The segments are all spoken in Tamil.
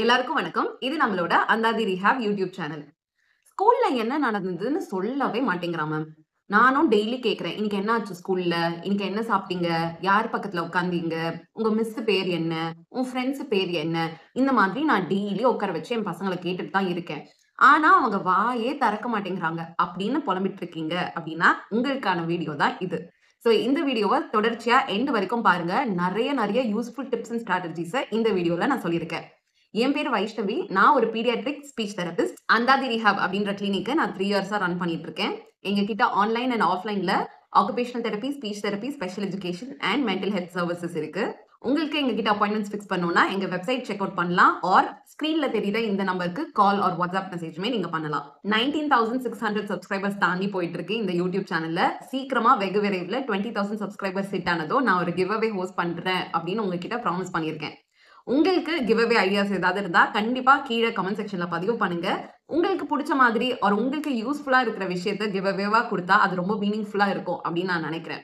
எல்லாருக்கும் வணக்கம். இது நம்மளோட அந்தாதி ரிஹாப் யூடியூப் சேனல். ஸ்கூல்ல என்ன நடந்ததுன்னு சொல்லவே மாட்டேங்கிறான் மேம். நானும் டெய்லி கேட்கிறேன். இன்னைக்கு என்ன ஆச்சு ஸ்கூல்ல? இன்னைக்கு என்ன சாப்பிட்டீங்க? யார் பக்கத்துல உட்கார்ந்தீங்க? உங்க மிஸ் பேர் என்ன? உன் ஃப்ரெண்ட்ஸ் பேர் என்ன? இந்த மாதிரி நான் டெய்லி உட்கார வச்சு என் பசங்கள கேட்டுட்டு தான் இருக்கேன். ஆனா அவங்க வாயே திறக்க மாட்டேங்கிறாங்க. அப்படின்னு புலம்பிட்டு இருக்கீங்க அப்படின்னா, உங்களுக்கான வீடியோ தான் இது. சோ இந்த வீடியோவ தொடர்ச்சியா எண்ட் வரைக்கும் பாருங்க. நெறைய யூஸ்ஃபுல் டிப்ஸ் அண்ட் ஸ்ட்ராட்டஜிஸ இந்த வீடியோல நான் சொல்லியிருக்கேன். என் பேரு வைஷ்ணவி. நான் ஒரு பீடியாட்ரிக் ஸ்பீச் தெரபிஸ்ட். அந்தாதி ரிஹாப் அப்படின்ற கிளினிக்க நான் 3 இயர்ஸா ரன் பண்ணிட்டு இருக்கேன். எங்க கிட்ட ஆன்லைன் அண்ட் ஆஃப்லைன்ல occupational therapy, speech therapy, special education and mental health services இருக்கு. உங்களுக்கு எங்க கிட்ட அப்பாயின்ட்மெண்ட்ஸ் ஃபிக்ஸ் பண்ணனும்னா எங்க வெப்சைட் செக் அவுட் பண்ணலாம் ஆர் ஸ்கிரீன்ல தெரியுற இந்த நம்பருக்கு கால் ஆர் வாட்ஸ்அப் மெசேஜ்மே நீங்க பண்ணலாம். 19,600 சப்ஸ்கிரைபர்ஸ் தாண்டி போயிட்டு இருக்கு இந்த யூடியூப் சேனல்ல. சீக்கிரமா வெகு விரைவில் 20,000 சப்ஸ்கிரைபர்ஸ் ஹிட் ஆனதோ நான் ஒரு கிவ் அவே ஹோஸ்ட் பண்றேன் அப்படின்னு உங்ககிட்ட ப்ராமிஸ் பண்ணியிருக்கேன். உங்களுக்கு கிவ் அவே ஐடியாஸ் ஏதாவது இருந்தா கண்டிப்பா கீழே கமெண்ட் செக்ஷன்ல பதிவு பண்ணுங்க. உங்களுக்கு பிடிச்ச மாதிரி ஆர் உங்களுக்கு யூஸ்ஃபுல்லா இருக்கிற விஷயத்த கிவ் அவேவா கொடுத்தா அது ரொம்ப மீனிங்ஃபுல்லா இருக்கும் அப்படின்னு நான் நினைக்கிறேன்.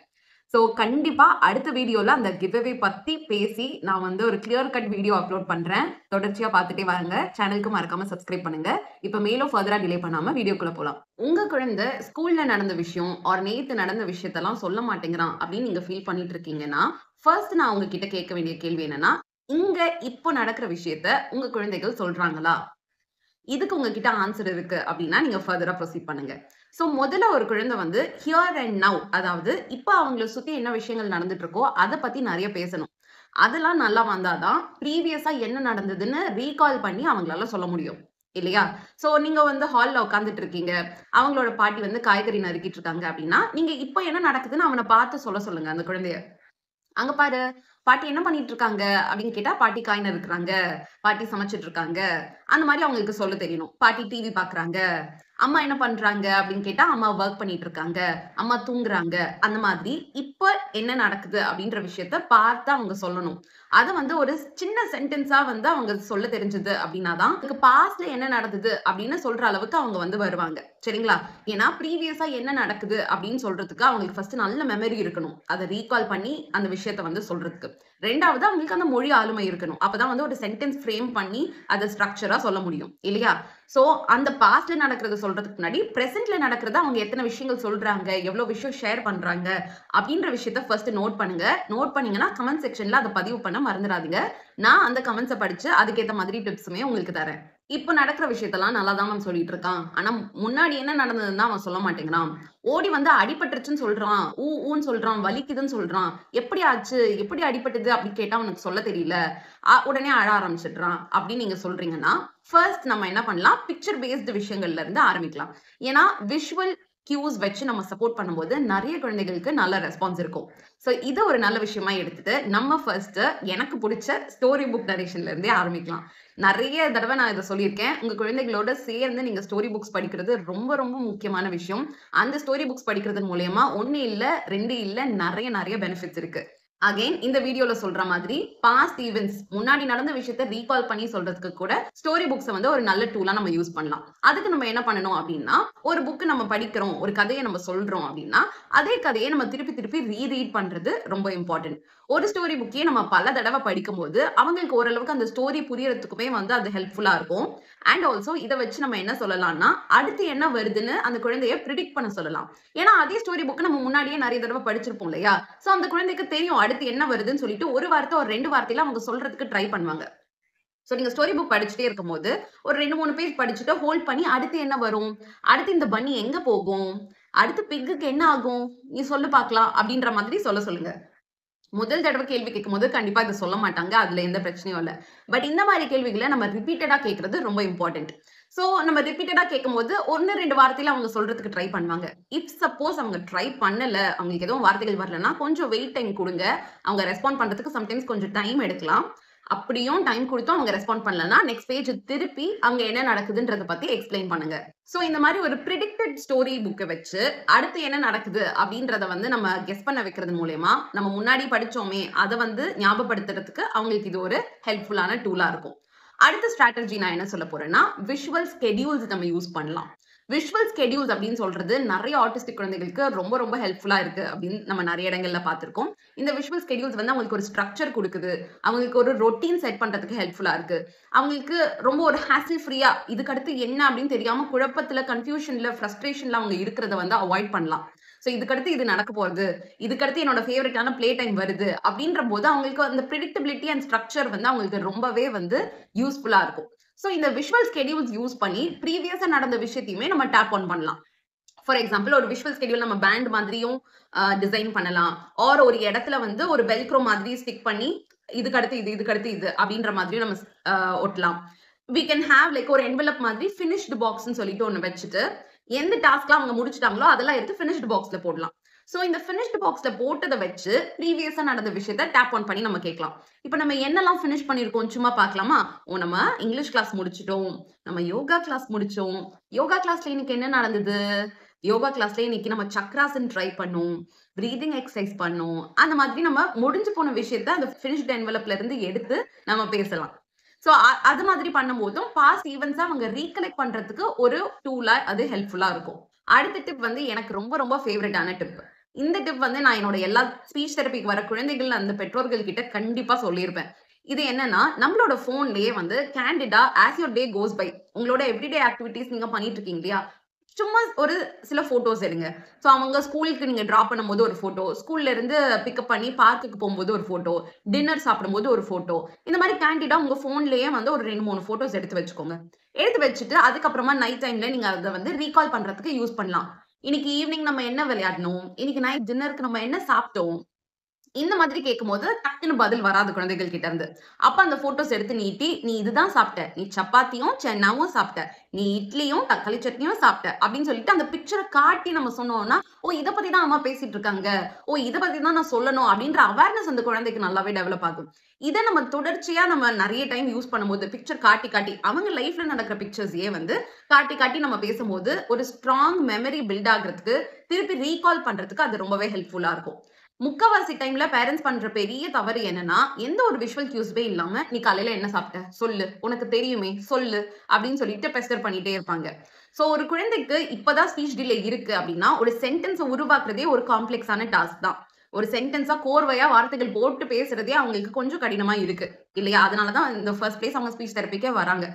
சோ கண்டிப்பா அடுத்த வீடியோல அந்த கிவ் அவே பத்தி பேசி நான் ஒரு கிளியர் கட் வீடியோ அப்லோட் பண்றேன். தொடர்ச்சியா பார்த்துட்டே வாங்க. சேனலுக்கு மறக்காம சப்ஸ்கிரைப் பண்ணுங்க. இப்ப மேலும் ஃபர்தரா டிலே பண்ணாம வீடியோக்குள்ள போலாம். உங்க குழந்தை ஸ்கூல்ல நடந்த விஷயம் ஆர் நேத்து நடந்த விஷயத்தெல்லாம் சொல்ல மாட்டேங்கிறான் அப்படின்னு நீங்க ஃபீல் பண்ணிட்டு இருக்கீங்கன்னா, ஃபர்ஸ்ட் நான் உங்ககிட்ட கேட்க வேண்டிய கேள்வி என்னன்னா, இங்க இப்போ நடக்கிற விஷயத்த உங்க குழந்தைகள் சொல்றாங்களா? இதுக்கு உங்ககிட்ட ஆன்சர் இருக்கு அப்படின்னா நீங்க ஃபர்தரா ப்ரொசீட் பண்ணுங்க. சோ முதல்ல ஒரு குழந்தை ஹியர் அண்ட் நவ், அதாவது இப்ப அவங்கள சுத்தி என்ன விஷயங்கள் நடந்துட்டு இருக்கோ அத பத்தி நிறைய பேசணும். அதெல்லாம் நல்லா வந்தாதான் ப்ரீவியஸா என்ன நடந்ததுன்னு ரீகால் பண்ணி அவங்களால சொல்ல முடியும் இல்லையா? சோ நீங்க ஹால்ல உட்கார்ந்துட்டு இருக்கீங்க. அவங்களோட பாட்டி காய்கறி நறுக்கிட்டு இருக்காங்க அப்படின்னா, நீங்க இப்ப என்ன நடக்குதுன்னு அவனை பார்த்து சொல்லுங்க அந்த குழந்தைய. அங்க பாரு, பாட்டி என்ன பண்ணிட்டு இருக்காங்க அப்படின்னு கேட்டா, பாட்டி காய் நறுக்குறாங்க, பாட்டி சமைச்சிட்டு இருக்காங்க. அந்த மாதிரி அவங்களுக்கு சொல்ல தெரியணும். பாட்டி டிவி பாக்குறாங்க. அம்மா என்ன பண்றாங்க அப்படின்னு கேட்டா, அம்மா ஒர்க் பண்ணிட்டு இருக்காங்க, அம்மா தூங்குறாங்க. அந்த மாதிரி இப்ப என்ன நடக்குது அப்படின்ற விஷயத்த பார்த்து அவங்க சொல்லணும். அத ஒரு சின்ன சென்டென்ஸா அவங்க சொல்ல தெரிஞ்சது அப்படின்னாதான் இதுக்கு பாஸ்ட்ல என்ன நடந்தது அப்படின்னு சொல்ற அளவுக்கு அவங்க வருவாங்க. சரிங்களா? ஏன்னா ப்ரீவியஸா என்ன நடக்குது அப்படின்னு சொல்றதுக்கு அவங்களுக்கு ஃபர்ஸ்ட் நல்ல மெமரி இருக்கணும். அதை ரீகால் பண்ணி அந்த விஷயத்த சொல்றதுக்கு. ரெண்டாவது அவங்களுக்கு அந்த மொழி ஆளுமை இருக்கணும். அப்பதான் ஒரு சென்டென்ஸ் ஃப்ரேம் பண்ணி அதை ஸ்ட்ரக்சரா சொல்ல முடியும் இல்லையா? சோ அந்த பாஸ்ட்ல நடக்கிறத சொல்றதுக்கு முன்னாடி பிரசன்ட்ல நடக்கிறத அவங்க எத்தனை விஷயங்கள் சொல்றாங்க, எவ்வளவு விஷயம் ஷேர் பண்றாங்க அப்படின்ற விஷயத்த ஃபர்ஸ்ட் நோட் பண்ணுங்க. நோட் பண்ணீங்கன்னா கமெண்ட் செக்ஷன்ல அதை பதிவு பண்ண மறந்துடாதீங்க. நான் அந்த கமெண்ட்ஸை படிச்சு அதுக்கேற்ற மாதிரி டிப்ஸுமே உங்களுக்கு தரேன். இப்ப நடக்கிற விஷயத்தெல்லாம் நல்லா தான் மேம் சொல்லிட்டு இருக்கான். ஆனா முன்னாடி என்ன நடந்ததுன்னு தான் அவன் சொல்ல மாட்டேங்கிறான். ஓடி அடிபட்டுருச்சுன்னு சொல்றான், ஊன்னு சொல்றான், வலிக்குதுன்னு சொல்றான். எப்படி ஆச்சு, எப்படி அடிபட்டது அப்படின்னு கேட்டா அவனுக்கு சொல்ல தெரியல. உடனே அழ ஆரம்பிச்சிடுறான் அப்படின்னு நீங்க சொல்றீங்கன்னா, ஃபர்ஸ்ட் நம்ம என்ன பண்ணலாம், பிக்சர் பேஸ்டு விஷயங்கள்ல இருந்து ஆரம்பிக்கலாம். ஏன்னா விஷுவல் கியூஸ் வச்சு நம்ம சப்போர்ட் பண்ணும்போது நிறைய குழந்தைகளுக்கு நல்ல ரெஸ்பான்ஸ் இருக்கும். சோ இது ஒரு நல்ல விஷயமா எடுத்துட்டு நம்ம ஃபர்ஸ்ட் எனக்கு பிடிச்ச ஸ்டோரி புக் நரேஷன்ல இருந்தே ஆரம்பிக்கலாம். நிறைய தடவை நான் இதை சொல்லியிருக்கேன். உங்க குழந்தைகளோட சேர்ந்து நீங்க ஸ்டோரி புக்ஸ் படிக்கிறது ரொம்ப முக்கியமான விஷயம். அந்த ஸ்டோரி புக்ஸ் படிக்கிறது மூலமா 1 இல்ல 2 இல்ல நிறைய பெனிஃபிட்ஸ் இருக்கு. அகைன் இந்த வீடியோல சொல்ற மாதிரி பாஸ்ட் ஈவென்ட்ஸ், முன்னாடி நடந்த விஷயத்த ரீகால் பண்ணி சொல்றதுக்கு கூட ஸ்டோரி புக்ஸ் ஒரு நல்ல டூலா நம்ம யூஸ் பண்ணலாம். அதுக்கு நம்ம என்ன பண்ணணும் அப்படின்னா, ஒரு புக் நம்ம படிக்கிறோம், ஒரு கதையை நம்ம சொல்றோம் அப்படின்னா அதே கதையை நம்ம திருப்பி ரீட் பண்றது ரொம்ப இம்பார்ட்டன்ட். ஒரு ஸ்டோரி புக்கே நம்ம பல தடவை படிக்கும் போது அவங்களுக்கு ஓரளவுக்கு அந்த ஸ்டோரி புரியறதுக்குமே அது ஹெல்ப்ஃபுல்லா இருக்கும். அண்ட் ஆல்சோ இதை வச்சு நம்ம என்ன சொல்லலாம்னா, அடுத்து என்ன வருதுன்னு அந்த குழந்தைய ப்ரிடிக்ட் பண்ண சொல்லலாம். ஏன்னா அதே ஸ்டோரி புக் நம்ம முன்னாடியே நிறைய தடவை படிச்சிருப்போம் இல்லையா? சோ அந்த குழந்தைக்கு தெரியும் அடுத்து என்ன வருதுன்னு சொல்லிட்டு ஒரு வார்த்தை ஒரு 2 வார்த்தையில அவங்க சொல்றதுக்கு ட்ரை பண்ணுவாங்க. சோ நீங்க ஸ்டோரி புக் படிச்சுட்டே இருக்கும்போது ஒரு 2-3 பேஜ் படிச்சுட்டு ஹோல்ட் பண்ணி அடுத்து என்ன வரும், அடுத்து இந்த பன்னி எங்க போகும், அடுத்து பிக்குக்கு என்ன ஆகும், நீ சொல்லு பார்க்கலாம் அப்படின்ற மாதிரி சொல்லுங்க. முதல் தடவை கேள்வி கேட்கும்போது கண்டிப்பா இதை சொல்ல மாட்டாங்க. அதுல எந்த பிரச்சனையும் இல்ல. பட் இந்த மாதிரி கேள்விகளை நம்ம ரிப்பீட்டடா கேட்கறது ரொம்ப இம்பார்ட்டன்ட். சோ நம்ம ரிப்பீட்டடா கேட்கும்போது 1-2 வார்த்தையில அவங்க சொல்றதுக்கு ட்ரை பண்ணுவாங்க. இஃப் சப்போஸ் அவங்க ட்ரை பண்ணல, அவங்களுக்கு எதுவும் வார்த்தைகள் வரலன்னா கொஞ்சம் வெயிட் டைம் கொடுங்க. அவங்க ரெஸ்பாண்ட் பண்றதுக்கு சம்டைம்ஸ் கொஞ்சம் டைம் எடுக்கலாம். அப்படியும் டைம் கொடுத்தும் அவங்க ரெஸ்பாண்ட் பண்ணலன்னா நெக்ஸ்ட் பேஜ் திருப்பி அங்க என்ன நடக்குதுன்றத பத்தி எக்ஸ்பிளைன் பண்ணுங்க. சோ இந்த மாதிரி ஒரு பிரெடிக்டட் ஸ்டோரி புக்கை வச்சு அடுத்து என்ன நடக்குது அப்படின்றத நம்ம கெஸ் பண்ண வைக்கிறது மூலமா நம்ம முன்னாடி படிச்சோமே அதை ஞாபகப்படுத்துறதுக்கு அவங்களுக்கு இது ஒரு ஹெல்ப்ஃபுல்லான டூலா இருக்கும். அடுத்த ஸ்ட்ராட்டஜி நான் என்ன சொல்ல போறேன்னா, விஷுவல் ஸ்கெடியூல்ஸ் நம்ம யூஸ் பண்ணலாம். விஷுவல் ஸ்கெடியூல்ஸ் அப்படின்னு சொல்றது நிறைய ஆட்டிஸ்டிக் குழந்தைகளுக்கு ரொம்ப ரொம்ப ஹெல்ப்ஃபுல்லா இருக்கு அப்படின்னு நம்ம நிறைய இடங்கள்ல பார்த்திருக்கோம். இந்த விஷுவல் ஸ்கெடியூல்ஸ் வந்து அவங்களுக்கு ஒரு ஸ்ட்ரக்சர் கொடுக்குது, அவங்களுக்கு ஒரு ரொட்டீன் செட் பண்றதுக்கு ஹெல்ப்ஃபுல்லா இருக்கு, அவங்களுக்கு ரொம்ப ஒரு ஹேசில் ஃப்ரீயா இதுக்கு அடுத்து என்ன அப்படின்னு தெரியாம குழப்பத்துல, கன்ஃபியூஷன்ல, ஃப்ரஸ்ட்ரேஷன்ல அவங்க இருக்கிறத வந்து அவாய்ட் பண்ணலாம். ஸோ இதுக்கடுத்து இது நடக்க போறது, இதுக்கடுத்து என்னோட ஃபேவரட்டான பிளே டைம் வருது அப்படின்ற போது அவங்களுக்கு அந்த ப்ரெடிக்டபிலிட்டி அண்ட் ஸ்ட்ரக்சர் வந்து அவங்களுக்கு ரொம்பவே வந்து யூஸ்ஃபுல்லா இருக்கும். ஸோ இந்த விஷுவல் ஸ்கெடியூல்ஸ் யூஸ் பண்ணி ப்ரீவியஸா நடந்த விஷயத்தையுமே நம்ம டேப் ஆன் பண்ணலாம். ஃபார் எக்ஸாம்பிள் ஒரு விஷுவல் ஸ்கெடியூல் நம்ம பேண்ட் மாதிரியும் டிசைன் பண்ணலாம், ஆர் ஒரு இடத்துல வந்து ஒரு வெல்க்ரோ மாதிரி ஸ்டிக் பண்ணி இதுக்கு அடுத்து இது, இதுக்கு அடுத்து இது அப்படின்ற மாதிரியும் நம்ம ஒட்டலாம். we can have like ஒரு envelope மாதிரி finished box ன்னு சொல்லிட்டு ஒன்னு வச்சுட்டு எந்த டாஸ்க்லாம் அவங்க முடிச்சிட்டாங்களோ அதெல்லாம் எடுத்து finished boxல போடலாம். சோ இந்த finished boxல போட்டதை வச்சு ப்ரீவியஸா நடந்த விஷயத்தை டேப் ஆன் பண்ணி நம்ம கேட்கலாம். இப்போ நம்ம என்னெல்லாம் ஃபினிஷ் பண்ணிருக்கோம் சும்மா பார்க்கலாமா? நம்ம இங்கிலீஷ் கிளாஸ் முடிச்சிட்டோம், நம்ம யோகா கிளாஸ் முடிச்சோம், யோகா கிளாஸ்ல இன்னைக்கு என்ன நடந்தது, யோகா கிளாஸ்ல இன்னைக்கு நம்ம சக்ராசன் ட்ரை பண்ணோம், பிரீதிங் எக்ஸசைஸ் பண்ணோம், அந்த மாதிரி நம்ம முடிஞ்சு போன விஷயத்தை அந்த finished envelopeல இருந்து எடுத்து நம்ம பேசலாம். சோ அது மாதிரி பண்ணும்போதும் பாஸ்ட் ஈவென்ட்ஸ் அவங்க ரீகலெக்ட் பண்றதுக்கு ஒரு டூலா அது ஹெல்ப்ஃபுல்லா இருக்கும். அடுத்த டிப் வந்து எனக்கு ரொம்ப ரொம்ப ஃபேவரட்டான டிப். இந்த டிப் வந்து நான் என்னோட எல்லா ஸ்பீச் தெரபிக்கு வர குழந்தைகள் அந்த பெற்றோர்கள் கிட்ட கண்டிப்பா சொல்லியிருப்பேன். இது என்னன்னா, நம்மளோட போன்லயே வந்து கேண்டிடா as your day goes by உங்களோட எவ்ரிடே ஆக்டிவிட்டிஸ் நீங்க பண்ணிட்டு இருக்கீங்க இல்லையா, சும்மா ஒரு சில போட்டோஸ் எடுங்க. சோ அவங்க ஸ்கூலுக்கு நீங்க டிராப் பண்ணும்போது ஒரு போட்டோ, ஸ்கூல்ல இருந்து பிக்கப் பண்ணி பார்க்குக்கு போகும்போது ஒரு போட்டோ, டின்னர் சாப்பிடும்போது ஒரு போட்டோ, இந்த மாதிரி கேண்டிடா உங்க போன்லயே வந்து ஒரு 2-3 போட்டோஸ் எடுத்து வச்சுக்கோங்க. எடுத்து வச்சுட்டு அதுக்கப்புறமா நைட் டைம்ல நீங்க அதை வந்து ரீகால் பண்றதுக்கு யூஸ் பண்ணலாம். இன்னைக்கு ஈவினிங் நம்ம என்ன விளையாடணும், இன்னைக்கு நைட் டின்னருக்கு நம்ம என்ன சாப்பிட்டோம், இந்த மாதிரி கேட்கும்போது டக்குன்னு பதில் வராது குழந்தைகள் கிட்ட இருந்து. அப்ப அந்த போட்டோஸ் எடுத்து நீட்டி, நீ இதுதான் சாப்பிட்ட, நீ சப்பாத்தியும் சென்னாவும் சாப்பிட்ட, நீ இட்லியும் தக்காளி சட்னியும் சாப்பிட்ட அப்படின்னு சொல்லிட்டு அந்த பிக்சரை காட்டி நம்ம சொன்னோம்னா, ஓ இதை பத்தி தான் அம்மா பேசிட்டு இருக்காங்க, ஓ இதை பத்தி தான் நான் சொல்லணும் அப்படின்ற அவேர்னஸ் அந்த குழந்தைக்கு நல்லாவே டெவலப் ஆகும். இதை நம்ம தொடர்ச்சியா நம்ம நிறைய டைம் யூஸ் பண்ணும்போது பிக்சர் காட்டி காட்டி அவங்க லைஃப்ல நடக்கிற பிக்சர்ஸையே வந்து காட்டி காட்டி நம்ம பேசும்போது ஒரு ஸ்ட்ராங் மெமரி பில்ட் ஆகுறதுக்கு, திருப்பி ரீகால் பண்றதுக்கு அது ரொம்பவே ஹெல்ப்ஃபுல்லா இருக்கும். முக்காவாசி டைம்ல பேரண்ட்ஸ் பண்ற பெரிய தவறு என்னன்னா, எந்த ஒரு விஷுவல் கியூஸ்மே இல்லாம நீ காலையில என்ன சாப்பிட்ட சொல்லு, உனக்கு தெரியுமே சொல்லு அப்படின்னு சொல்லிட்டு பெஸ்டர் பண்ணிட்டே இருப்பாங்க. சோ ஒரு குழந்தைக்கு இப்பதான் ஸ்பீச் டிலே இருக்கு அப்படின்னா ஒரு சென்டென்ஸ் உருவாக்குறதே ஒரு காம்ப்ளெக்ஸான டாஸ்க் தான். ஒரு சென்டென்ஸா கோர்வையா வார்த்தைகள் போட்டு பேசுறதே அவங்களுக்கு கொஞ்சம் கடினமா இருக்கு இல்லையா? அதனாலதான் இந்த ஃபர்ஸ்ட் பிளேஸ் அவங்க ஸ்பீச் தெரபிக்கே வராங்க.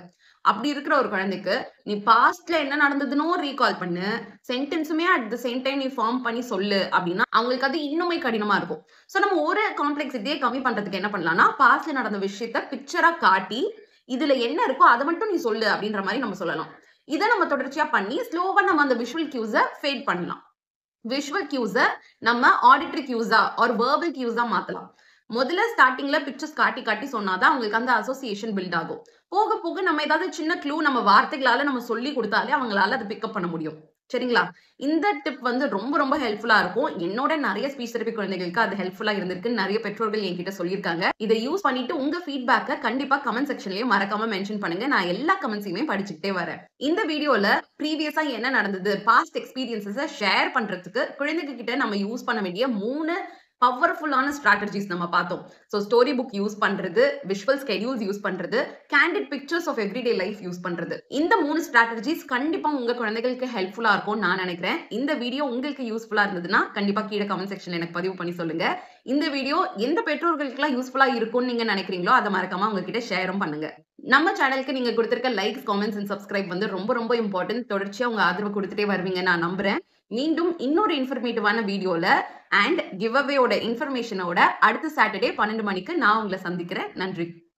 அப்படி இருக்கிற ஒரு குழந்தைக்கு நீ பாஸ்ட்ல என்ன நடந்ததுன்னு ரீகால் பண்ணு, சென்டென்ஸுமே அட் த சேம் டைம் நீ ஃபார்ம் பண்ணி சொல்லு அப்படின்னா அவங்களுக்கு அது இன்னுமே கடினமா இருக்கும். சோ நம்ம ஒரு காம்ப்ளெக்ஸிட்டியை கம்மி பண்றதுக்கு என்ன பண்ணலாம்னா, பாஸ்ட்ல நடந்த விஷயத்த பிக்சரா காட்டி இதுல என்ன இருக்கோ அதை மட்டும் நீ சொல்லு அப்படின்ற மாதிரி நம்ம சொல்லலாம். இதை நம்ம தொடர்ச்சியா பண்ணி ஸ்லோவா நம்ம அந்த விஷுவல் கியூஸை ஃபேட் பண்ணலாம். விஷுவல் கியூஸை நம்ம ஆடிட்டரி கியூஸா ஒரு வெர்பல் கியூஸா மாத்தலாம். முதல்ல ஸ்டார்டிங்ல பிக்சர்ஸ் காட்டி காட்டி சொன்னாதான் அவங்களுக்கு அந்த அசோசியேஷன் பில்ட் ஆகும். போக போக நம்ம ஏதாவது சின்ன க்ளூ நம்ம வார்த்தைகளால நம்ம சொல்லி கொடுத்தாலே அவங்களால அதை பிக்கப் பண்ண முடியும். சரிங்களா? இந்த டிப் வந்து ரொம்ப ரொம்ப ஹெல்ப்ஃபுல்லா இருக்கும். என்னோட நிறைய ஸ்பீச் தெரபி குழந்தைகளுக்கு அது ஹெல்ப்ஃபுல்லா இருந்திருக்கு. நிறைய பெற்றோர்கள் என்கிட்ட சொல்லியிருக்காங்க. இதை யூஸ் பண்ணிட்டு உங்க ஃபீட்பேக்கை கண்டிப்பா கமெண்ட் செக்ஷன்லயே மறக்காம மென்ஷன் பண்ணுங்க. நான் எல்லா கமெண்ட்ஸையுமே படிச்சுக்கிட்டே வரேன். இந்த வீடியோல ப்ரீவியஸா என்ன நடந்தது, பாஸ்ட் எக்ஸ்பீரியன்ஸஸை ஷேர் பண்றதுக்கு குழந்தைங்க கிட்ட நம்ம யூஸ் பண்ண வேண்டிய 3 பவர்ஃபுல்லான ஸ்ட்ராட்டஜிஸ் நம்ம பார்த்தோம். சோ ஸ்டோரி புக் யூஸ் பண்றது, விஷுவல் ஸ்கெடியூல்ஸ் யூஸ் பண்றது, candid pictures of everyday life use பண்றது. இந்த 3 ஸ்ட்ராட்டஜிஸ் கண்டிப்பா உங்க குழந்தைகளுக்கு ஹெல்ப்ஃபுல்லா இருக்கும்னு நான் நினைக்கிறேன். இந்த வீடியோ உங்களுக்கு யூஸ்ஃபுல்லா இருந்ததுன்னா கண்டிப்பா கீழே கமெண்ட் செக்ஷன்ல எனக்கு பதிவு பண்ணி சொல்லுங்க. இந்த வீடியோ எந்த பெற்றோர்களுக்குலாம் யூஸ்ஃபுல்லா இருக்கும்னு நீங்க நினைக்கிறீங்களோ அதை மறக்காம உங்ககிட்ட ஷேரும் பண்ணுங்க. நம்ம சேனலுக்கு நீங்க கொடுத்திருக்க லைக்ஸ், காமெண்ட்ஸ் அண்ட் சப்ஸ்கிரைப் வந்து ரொம்ப ரொம்ப இம்பார்ட்டன்ட். தொடர்ச்சியா உங்க ஆதரவு கொடுத்துட்டே வருவீங்க நான் நம்புறேன். மீண்டும் இன்னொரு இன்ஃபர்மேட்டிவான வீடியோல அண்ட் கிவ் அவேயோட இன்ஃபர்மேஷனோட அடுத்த சாட்டர்டே 12 மணிக்கு நான் உங்களை சந்திக்கிறேன். நன்றி.